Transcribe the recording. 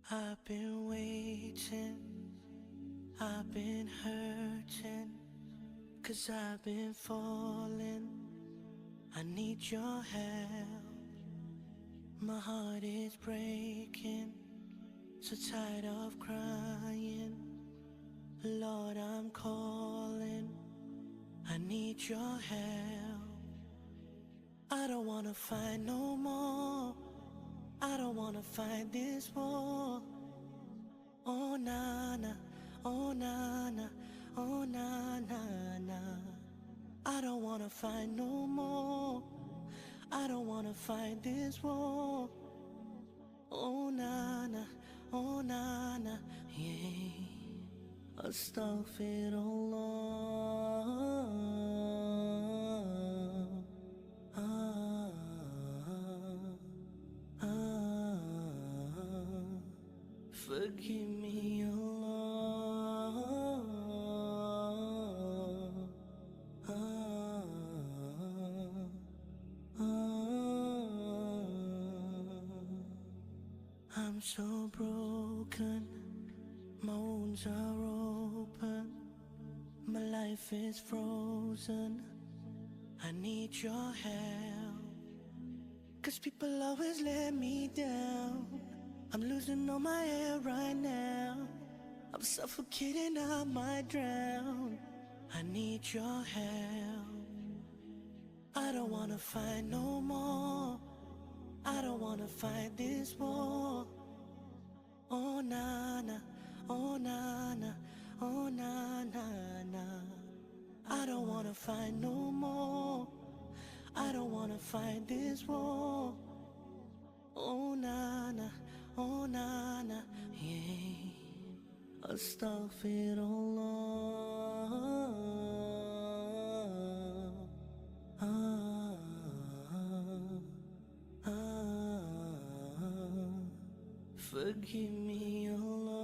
I've been waiting, I've been hurting, 'cause I've been falling. I need your help. My heart is breaking, so tired of crying. Lord, I'm calling, I need your help. I don't wanna fight no more, I don't wanna fight this war. Oh na na, oh na na, oh na na na. I don't wanna fight no more, I don't wanna fight this war. Oh na na, oh na na, yeah. Astaghfirullah. Forgive me, Allah. I'm so broken, my wounds are open, my life is frozen. I need your help, 'cause people always let me down. I'm losing all my air right now, I'm suffocating, I might drown. I need your help. I don't wanna fight no more, I don't wanna fight this war. Oh na na, oh na na, oh na na na. I don't wanna fight no more, I don't wanna fight this war. Oh na na, oh na na, yeah. Astaghfirullah. Forgive me, Allah.